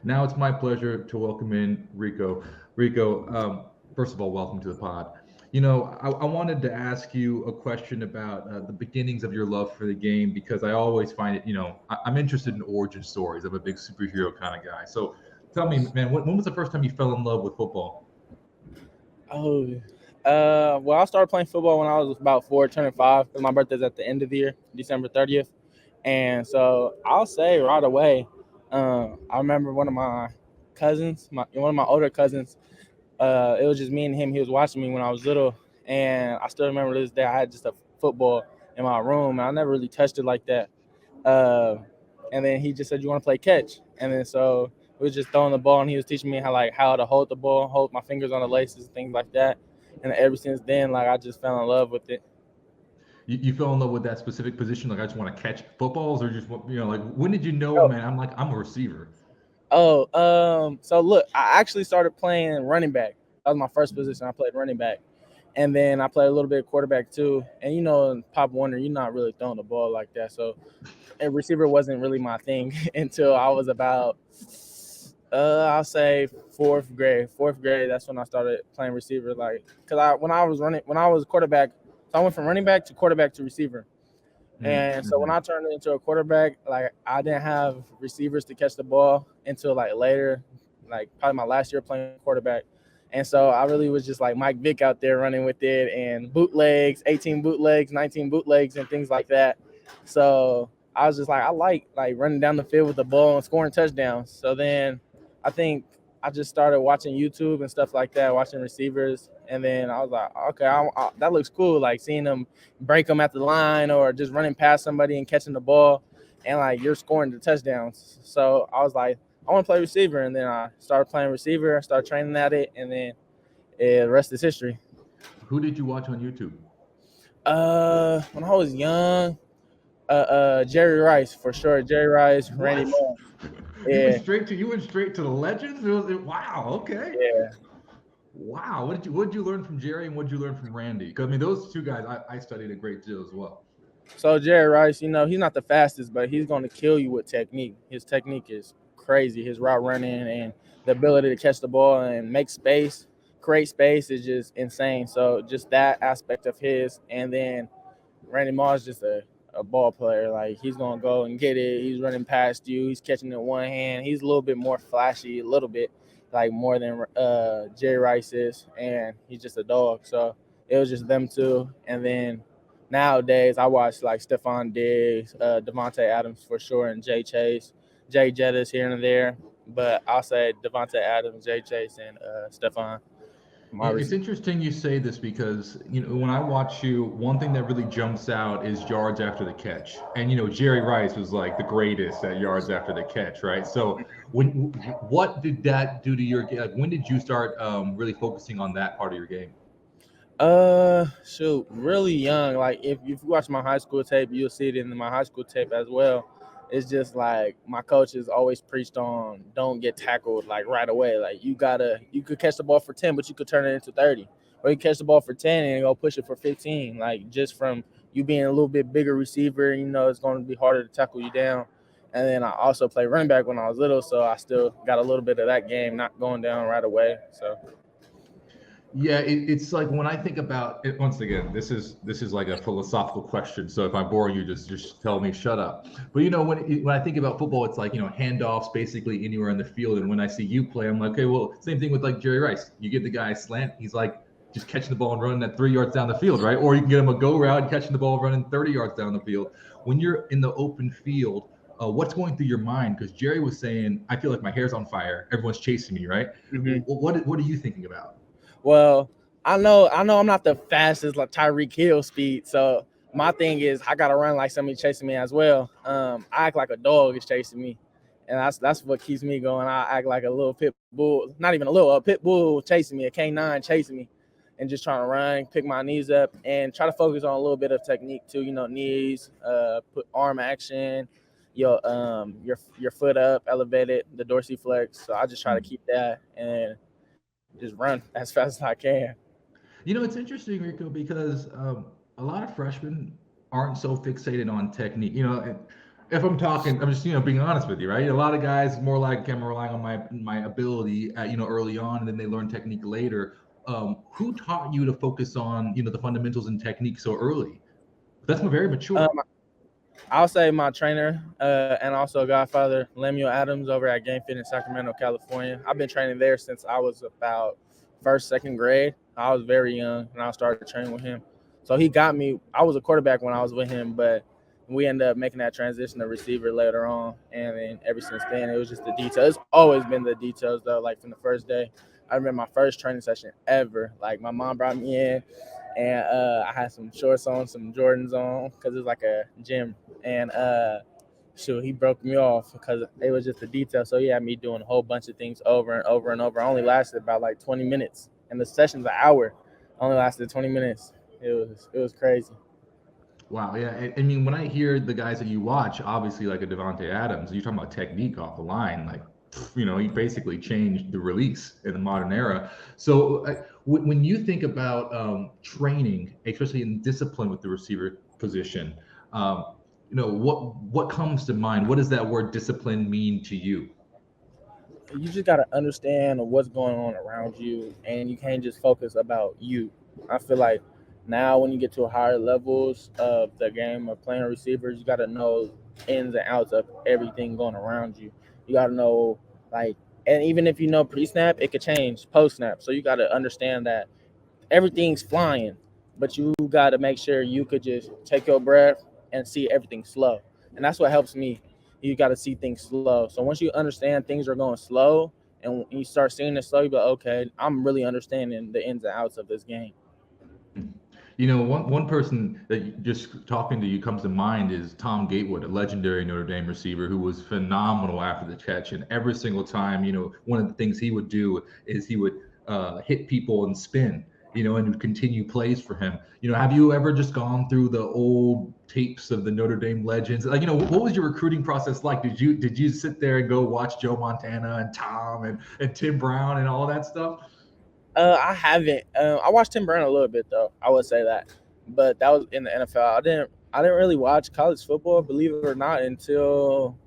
Now it's my pleasure to welcome in Rico. Rico, first of all, welcome to the pod. I wanted to ask you a question about the beginnings of your love for the game because I always find it, I'm interested in origin stories. I'm a big superhero kind of guy. So tell me, man, when was the first time you fell in love with football? Oh, well, I started playing football when I was about four, turning five. 'Cause my birthday's at the end of the year, December 30th. And so I'll say right away, I remember one of my cousins, one of my older cousins, it was just me and him. He was watching me when I was little. And I still remember this day I had just a football in my room. And I never really touched it like that. Uh, and then he just said, "You want to play catch?" And then so we was just throwing the ball, and he was teaching me how to hold the ball, hold my fingers on the laces, things like that. And ever since then, like I just fell in love with it. You fell in love with that specific position, like I just want to catch footballs, or just like when did you know, Oh, man? I'm a receiver. so look, I actually started playing running back. That was my first position. I played running back, and then I played a little bit of quarterback too. And in Pop Warner, you're not really throwing the ball like that, so a receiver wasn't really my thing until I was about I'll say fourth grade. Fourth grade, that's when I started playing receiver. Like, cause when I was quarterback, so I went from running back to quarterback to receiver. And so when Mm-hmm. I turned into a quarterback, like I didn't have receivers to catch the ball until like later, like probably my last year playing quarterback. And so I really was just like Mike Vick out there running with it and bootlegs, 18 bootlegs, 19 bootlegs, and things like that. So I was just like, I like running down the field with the ball and scoring touchdowns. So then I think I just started watching YouTube and stuff like that, watching receivers. And then I was like, okay, that looks cool. Like seeing them break them at the line or just running past somebody and catching the ball and like you're scoring the touchdowns. So I was like, I want to play receiver. And then I started playing receiver, I started training at it. And then the rest is history. Who did you watch on YouTube? When I was young, Jerry Rice for sure. Jerry Rice, Randy What? Moss. Yeah, You went straight to the legends? Wow, okay. yeah. Wow. What did you learn from Jerry and what did you learn from Randy? Because I mean those two guys I studied a great deal as well. So Jerry Rice, he's not the fastest, but he's going to kill you with technique. His technique is crazy. His route running and the ability to catch the ball and make space, create space is just insane. So just that aspect of his, and then Randy Moss is just a ball player. Like he's gonna go and get it. He's running past you. He's catching it in one hand. He's a little bit more flashy, a little bit like more than Jerry Rice is, and he's just a dog. So it was just them two, and then nowadays I watch like Stephon Diggs, Devontae Adams for sure, and Jay Chase, Jay Jettis here and there. But I'll say Devontae Adams, Jay Chase, and Stephon. My It's interesting you say this because when I watch you, one thing that really jumps out is yards after the catch, and Jerry Rice was like the greatest at yards after the catch, right? So what did that do to your game? Like, when did you start really focusing on that part of your game? Shoot, really young. Like if you watch my high school tape, you'll see it in my high school tape as well. It's just like my coaches always preached on don't get tackled like right away. Like you could catch the ball for 10, but you could turn it into 30. Or you catch the ball for 10 and go push it for 15. Like just from you being a little bit bigger receiver, it's going to be harder to tackle you down. And then I also played running back when I was little, so I still got a little bit of that game, not going down right away. So Yeah, it's like when I think about it. Once again, this is like a philosophical question. So if I bore you, just tell me shut up. But when I think about football, it's like handoffs basically anywhere in the field. And when I see you play, I'm like, okay, well, same thing with like Jerry Rice. You give the guy a slant, he's like just catching the ball and running that 3 yards down the field, right? Or you can get him a go route, catching the ball, running 30 yards down the field. When you're in the open field, what's going through your mind? Because Jerry was saying, I feel like my hair's on fire. Everyone's chasing me, right? mhm. What are you thinking about? Well, I know I'm not the fastest like Tyreek Hill speed. So my thing is I gotta run like somebody chasing me as well. I act like a dog is chasing me. And that's what keeps me going. I act like a little pit bull, not even a little, a pit bull chasing me, a canine chasing me, and just trying to run, pick my knees up, and try to focus on a little bit of technique too. Knees, put arm action, your foot up, elevated, the dorsiflex. So I just try to keep that and just run as fast as I can. It's interesting, Rico, because a lot of freshmen aren't so fixated on technique. if I'm talking, I'm just being honest with you, right? A lot of guys more like I'm relying on my ability at, early on, and then they learn technique later. Who taught you to focus on the fundamentals and technique so early? That's very mature. I'll say my trainer and also godfather, Lemuel Adams, over at Game Fit in Sacramento, California. I've been training there since I was about first, second grade. I was very young, and I started training with him. So he got me. I was a quarterback when I was with him, but we ended up making that transition to receiver later on. And then ever since then, it was just the details. It's always been the details, though, like from the first day. I remember my first training session ever. Like, my mom brought me in, and I had some shorts on, some Jordans on, because it was like a gym. And he broke me off because it was just the detail. So he had me doing a whole bunch of things over and over and over. I only lasted about like 20 minutes, and the session's an hour. Only lasted 20 minutes. It was crazy. Wow, yeah. I mean, when I hear the guys that you watch, obviously like a Devontae Adams, you're talking about technique off the line, like he basically changed the release in the modern era. So when you think about training, especially in discipline with the receiver position, what comes to mind? What does that word discipline mean to you? You just got to understand what's going on around you, and you can't just focus about you. I feel like now when you get to higher levels of the game of playing receivers, you got to know ins and outs of everything going around you. You got to know, and even if you know pre-snap, it could change post-snap. So you got to understand that everything's flying, but you got to make sure you could just take your breath and see everything slow. And that's what helps me. You got to see things slow. So once you understand things are going slow and you start seeing it slow, you go, okay, I'm really understanding the ins and outs of this game. One person that just talking to you comes to mind is Tom Gatewood, a legendary Notre Dame receiver who was phenomenal after the catch. And every single time, one of the things he would do is he would hit people and spin, and would continue plays for him. Have you ever just gone through the old tapes of the Notre Dame legends? Like, what was your recruiting process like? Did you sit there and go watch Joe Montana and Tom and Tim Brown and all that stuff? I haven't. I watched Tim Brown a little bit though. I would say that, but that was in the NFL. I didn't really watch college football, believe it or not, until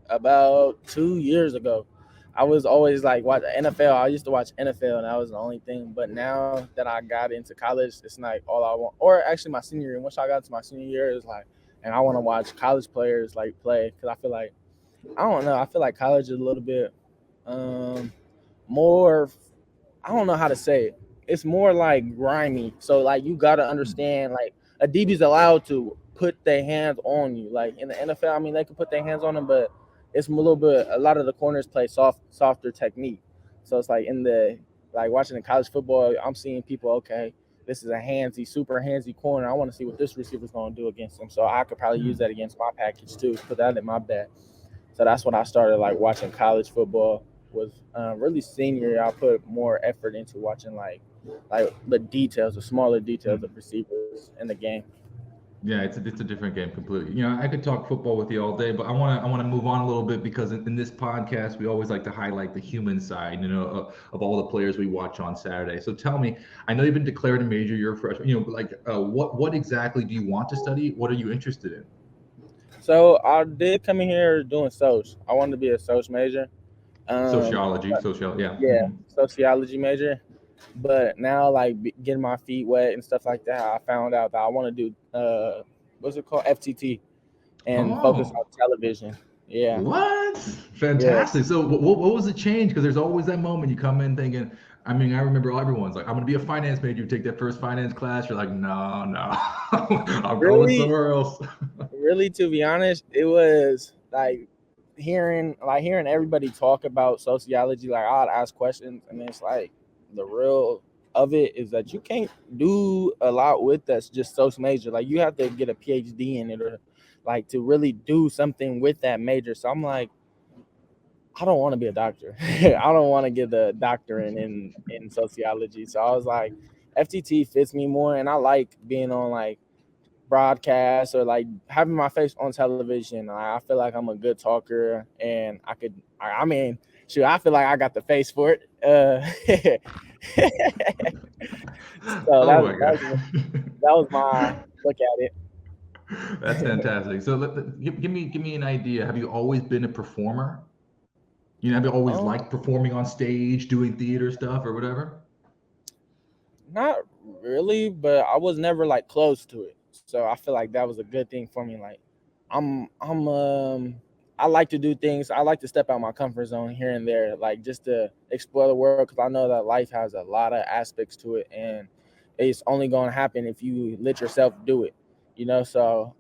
about 2 years ago. I was always like watch NFL. I used to watch NFL, and that was the only thing. But now that I got into college, it's like all I want. Or actually, my senior year. Once I got to my senior year, it's like, and I want to watch college players like play because I feel like I don't know. I feel like college is a little bit more. I don't know how to say it. It's more like grimy. So like you gotta understand, like a DB's allowed to put their hands on you. Like in the NFL, I mean they can put their hands on them, but it's a lot of the corners play softer technique. So it's like watching the college football, I'm seeing people, okay, this is a super handsy corner. I want to see what this receiver's gonna do against him. So I could probably use that against my package too, put that in my bag. So that's when I started like watching college football. Was really senior. I put more effort into watching like the details, the smaller details of receivers in the game. Yeah, it's a different game completely. I could talk football with you all day, but I want to move on a little bit because in this podcast we always like to highlight the human side, of all the players we watch on Saturday. So tell me, I know you've been declared a major. You're a freshman. What exactly do you want to study? What are you interested in? So I did come in here doing soc. I wanted to be a soc major. Sociology, yeah. Mm-hmm. Sociology major. But now, like getting my feet wet and stuff like that, I found out that I want to do what's it called, FTT, and focus on television. Yeah. What? Fantastic. Yeah. So, what was the change? Because there's always that moment you come in thinking. I mean, I remember everyone's like, "I'm going to be a finance major." You take that first finance class, you're like, "No, I'm going somewhere else." Really, to be honest, it was like hearing everybody talk about sociology. Like I'd ask questions, and it's like the real of it is that you can't do a lot with that's just soc major. Like you have to get a PhD in it or like to really do something with that major. So I'm like, I don't want to be a doctor. I don't want to get a doctorate in sociology. So I was like, FTT fits me more, and I like being on like broadcast or like having my face on television. I feel like I'm a good talker, and I feel like I got the face for it. So that was my look at it. That's fantastic. So give me an idea. Have you always been a performer? Have you always Um, liked performing on stage, doing theater stuff or whatever? Not really, but I was never like close to it. So I feel like that was a good thing for me. Like I'm I like to do things. I like to step out my comfort zone here and there, like just to explore the world because I know that life has a lot of aspects to it, and it's only going to happen if you let yourself do it. So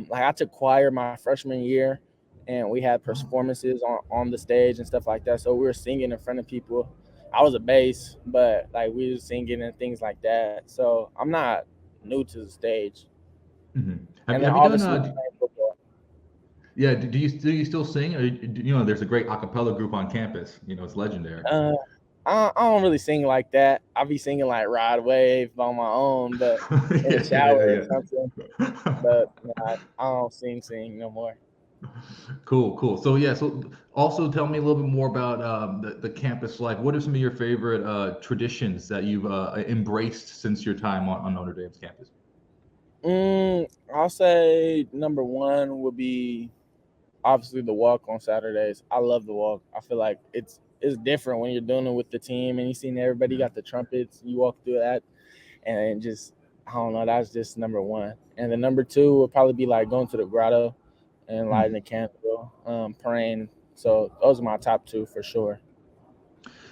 like I took choir my freshman year, and we had Oh, performances on the stage and stuff like that. So we were singing in front of people. I was a bass, but like we were singing and things like that. So I'm not new to the stage. mhm. And then Have you done obviously playing football. yeah, do you still sing? Or there's a great a cappella group on campus. It's legendary. Uh, I don't really sing like that. I be singing like Ride Wave on my own, but in the Yeah, shower or yeah, something. yeah. But I don't sing no more. Cool, cool. So yeah, so also tell me a little bit more about the campus life. What are some of your favorite traditions that you've embraced since your time on Notre Dame's campus? I'll say number one would be obviously the walk on Saturdays. I love the walk. I feel like it's different when you're doing it with the team and you seen everybody Yeah. got the trumpets. You walk through that, and just I don't know. That's just number one. And then number two would probably be like going to the grotto and lighting a candle, praying. So those are my top two for sure.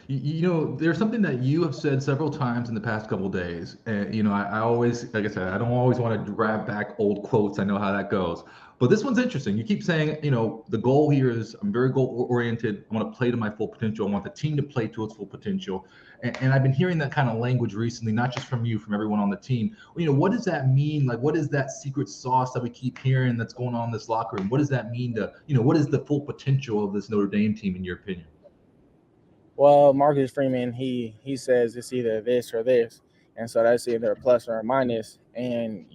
There's something that you have said several times in the past couple of days. And, I always, like I said, I don't always want to grab back old quotes. I know how that goes. But this one's interesting. You keep saying, the goal here is I'm very goal oriented. I want to play to my full potential. I want the team to play to its full potential. And I've been hearing that kind of language recently, not just from you, from everyone on the team. What does that mean? Like, what is that secret sauce that we keep hearing that's going on in this locker room? What does that mean what is the full potential of this Notre Dame team, in your opinion? Well, Marcus Freeman, he says it's either this or this, and so that's either a plus or a minus, and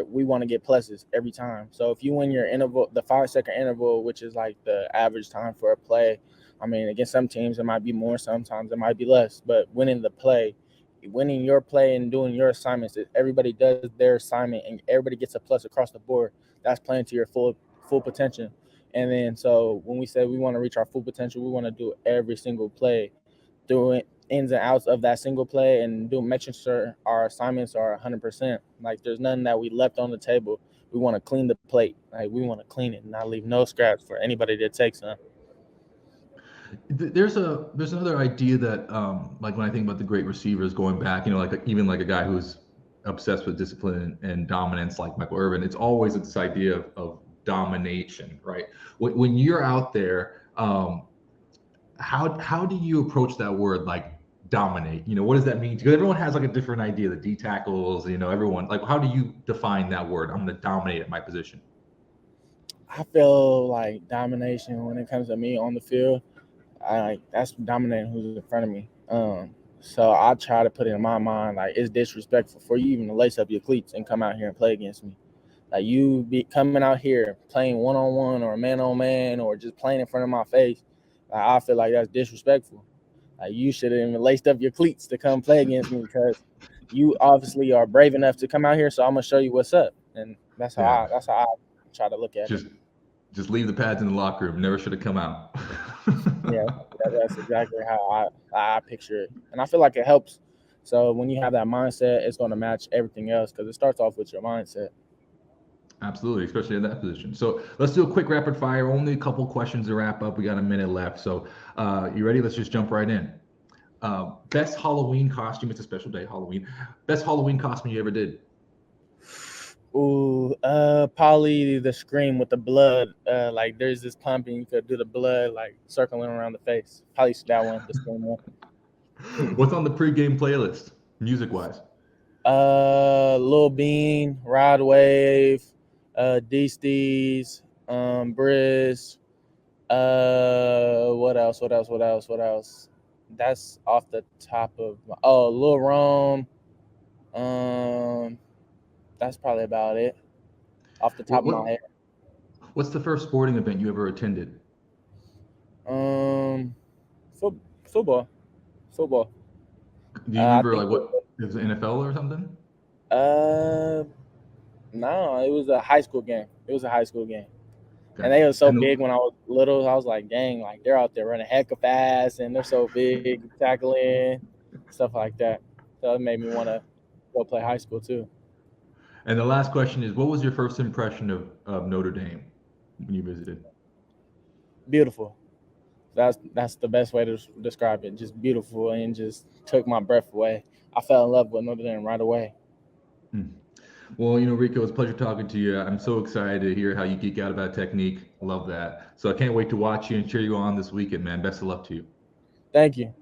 we want to get pluses every time. So if you win your interval, the 5 second interval, which is like the average time for a play, I mean, against some teams it might be more, sometimes it might be less, but winning your play and doing your assignments, if everybody does their assignment and everybody gets a plus across the board, that's playing to your full potential. And then so when we say we want to reach our full potential, we want to do every single play, doing ins and outs of that single play, and making sure our assignments are 100%. Like there's nothing that we left on the table. We want to clean the plate. Like we want to clean it and not leave no scraps for anybody that takes them. There's another idea that like when I think about the great receivers going back, like even like a guy who's obsessed with discipline and dominance like Michael Irvin, it's always this idea of domination, right? When you're out there, how do you approach that word, like dominate? What does that mean? Because everyone has like a different idea. The D tackles, everyone, like, how do you define that word? I'm going to dominate at my position. I feel like domination when it comes to me on the field, that's dominating who's in front of me. So I try to put it in my mind like it's disrespectful for you even to lace up your cleats and come out here and play against me. Like you be coming out here playing 1-on-1 or man on man or just playing in front of my face. Like, I feel like that's disrespectful. Like you should have even laced up your cleats to come play against me because you obviously are brave enough to come out here. So I'm gonna show you what's up, and Yeah, that's how I try to look at it. just just leave the pads in the locker room. Never should have come out. Yeah, that's exactly how I picture it, and I feel like it helps. So when you have that mindset, it's going to match everything else because it starts off with your mindset. Absolutely, especially in that position. So let's do a quick rapid fire. Only a couple questions to wrap up. We got a minute left. So you ready? Let's just jump right in. Best Halloween costume. It's a special day, Halloween. Best Halloween costume you ever did. Ooh, probably the scream with the blood. Like there's this pump and you could do the blood like circling around the face. Probably that one, the scream one. What's on the pregame playlist, music wise? Lil Bean, Rod Wave, D-Steez, Briz. What else? What else? What else? What else? That's off the top of Lil Rome. Um, that's probably about it off the top What, of my what head. what's the first sporting event you ever attended? Um, foot, football, football. Do you I remember think like what it was, NFL or something? uh No, it was a high school game. It was a high school game. And they Gotcha. were so big when I was little. I was like, dang, like they're out there running heck of fast and they're so big, tackling, stuff like that. So it made me want to go play high school too. And the last question is, what was your first impression of Notre Dame when you visited? Beautiful. That's the best way to describe it. Just beautiful and just took my breath away. I fell in love with Notre Dame right away. Hmm. Well, Rico, it's a pleasure talking to you. I'm so excited to hear how you geek out about technique. Love that. So I can't wait to watch you and cheer you on this weekend, man. Best of luck to you. Thank you.